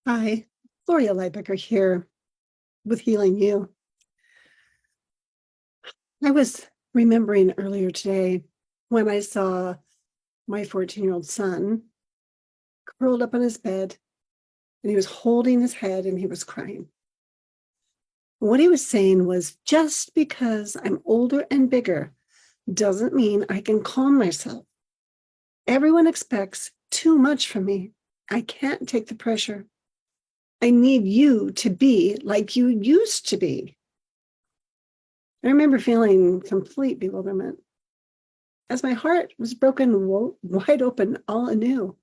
Hi, Gloria Lybecker here with Healing You. I was remembering earlier today when I saw my 14-year-old son curled up on his bed and he was holding his head and he was crying. What he was saying was, just because I'm older and bigger doesn't mean I can calm myself. Everyone expects too much from me. I can't take the pressure. I need you to be like you used to be. I remember feeling complete bewilderment as my heart was broken wide open, all anew.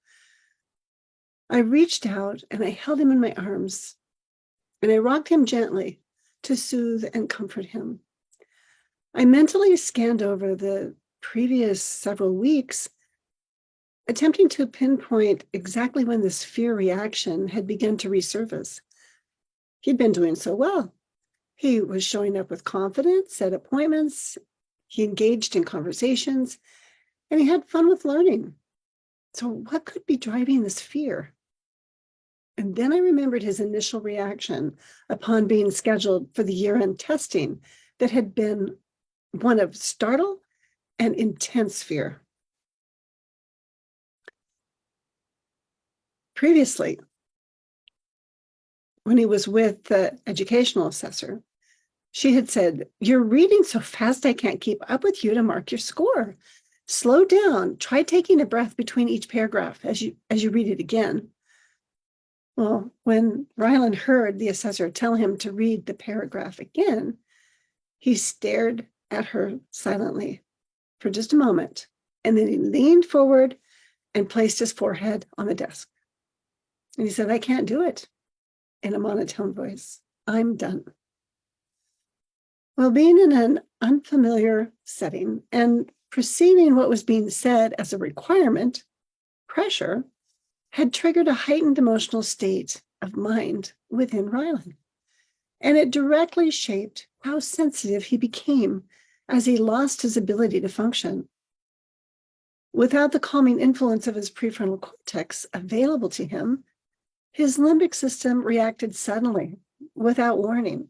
I reached out and I held him in my arms and I rocked him gently to soothe and comfort him. I mentally scanned over the previous several weeks, attempting to pinpoint exactly when this fear reaction had begun to resurface. He'd been doing so well. He was showing up with confidence at appointments. He engaged in conversations, and he had fun with learning. So what could be driving this fear? And then I remembered his initial reaction upon being scheduled for the year-end testing that had been one of startle and intense fear. Previously, when he was with the educational assessor, she had said, "You're reading so fast I can't keep up with you to mark your score. Slow down. Try taking a breath between each paragraph as you read it again." Well, when Rylan heard the assessor tell him to read the paragraph again, he stared at her silently for just a moment, and then he leaned forward and placed his forehead on the desk. And he said, "I can't do it," in a monotone voice. "I'm done." Well, being in an unfamiliar setting and perceiving what was being said as a requirement, pressure, had triggered a heightened emotional state of mind within Rylan. And it directly shaped how sensitive he became as he lost his ability to function. Without the calming influence of his prefrontal cortex available to him, his limbic system reacted suddenly, without warning.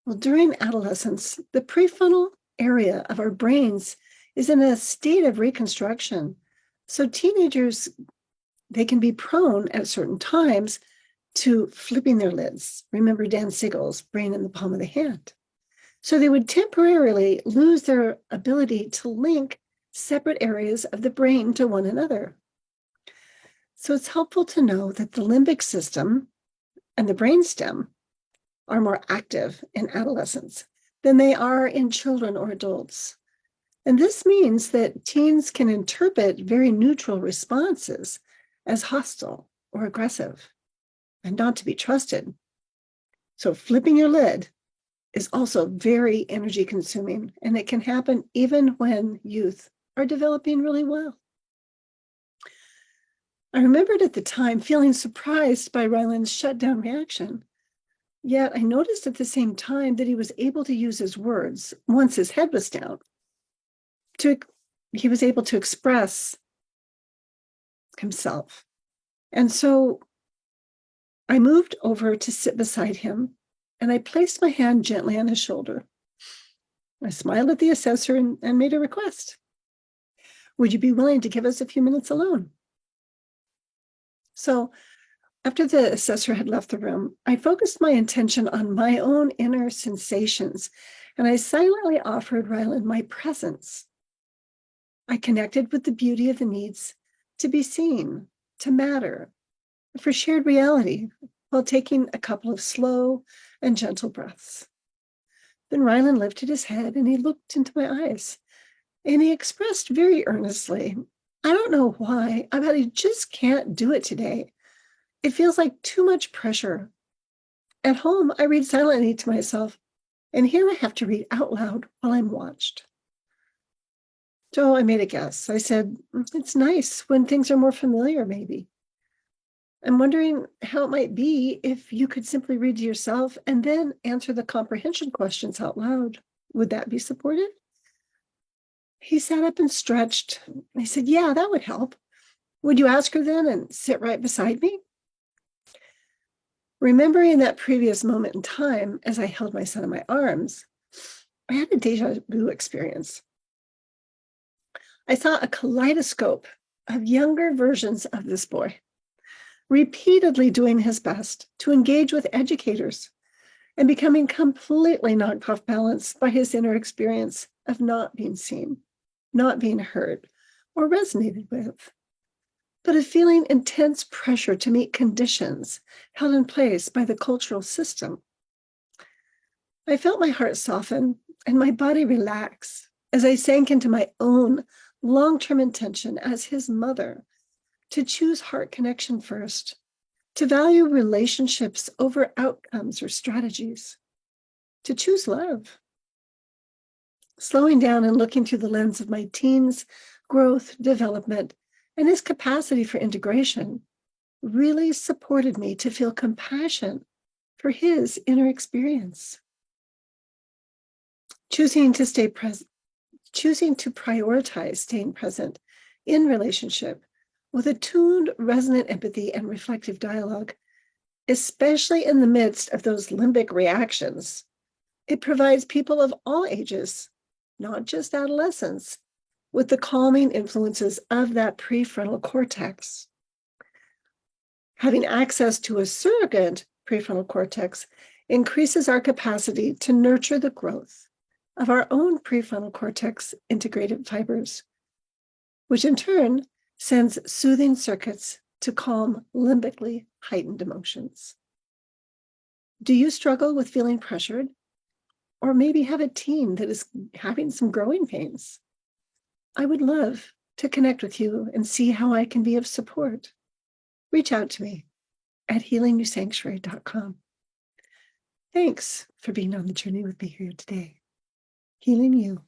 Well, during adolescence, the prefrontal area of our brains is in a state of reconstruction. So teenagers, they can be prone at certain times to flipping their lids. Remember Dan Siegel's brain in the palm of the hand. So they would temporarily lose their ability to link separate areas of the brain to one another. So it's helpful to know that the limbic system and the brainstem are more active in adolescents than they are in children or adults. And this means that teens can interpret very neutral responses as hostile or aggressive and not to be trusted. So flipping your lid is also very energy consuming, and it can happen even when youth are developing really well. I remembered at the time feeling surprised by Rylan's shutdown reaction. Yet I noticed at the same time that he was able to use his words once his head was down. He was able to express himself. And so I moved over to sit beside him, and I placed my hand gently on his shoulder. I smiled at the assessor and made a request. "Would you be willing to give us a few minutes alone?" So after the assessor had left the room, I focused my attention on my own inner sensations, and I silently offered Rylan my presence. I connected with the beauty of the needs to be seen, to matter, for shared reality, while taking a couple of slow and gentle breaths. Then Rylan lifted his head and he looked into my eyes, and he expressed very earnestly, "I don't know why, but I just can't do it today. It feels like too much pressure. At home, I read silently to myself, and here I have to read out loud while I'm watched." So I made a guess. I said, "It's nice when things are more familiar, maybe. I'm wondering how it might be if you could simply read to yourself and then answer the comprehension questions out loud. Would that be supportive?" He sat up and stretched. I said, "Yeah, that would help. Would you ask her then and sit right beside me?" Remembering that previous moment in time as I held my son in my arms, I had a deja vu experience. I saw a kaleidoscope of younger versions of this boy, repeatedly doing his best to engage with educators and becoming completely knocked off balance by his inner experience of not being seen, not being heard, or resonated with, but of feeling intense pressure to meet conditions held in place by the cultural system. I felt my heart soften and my body relax as I sank into my own long-term intention as his mother to choose heart connection first, to value relationships over outcomes or strategies, to choose love. Slowing down and looking through the lens of my teen's growth, development, and his capacity for integration really supported me to feel compassion for his inner experience. Choosing to prioritize staying present in relationship with attuned, resonant empathy and reflective dialogue, especially in the midst of those limbic reactions, it provides people of all ages, not just adolescents, with the calming influences of that prefrontal cortex. Having access to a surrogate prefrontal cortex increases our capacity to nurture the growth of our own prefrontal cortex integrated fibers, which in turn sends soothing circuits to calm limbically heightened emotions. Do you struggle with feeling pressured? Or maybe have a teen that is having some growing pains? I would love to connect with you and see how I can be of support. Reach out to me at healingnewsanctuary.com. Thanks for being on the journey with me here today. Healing you.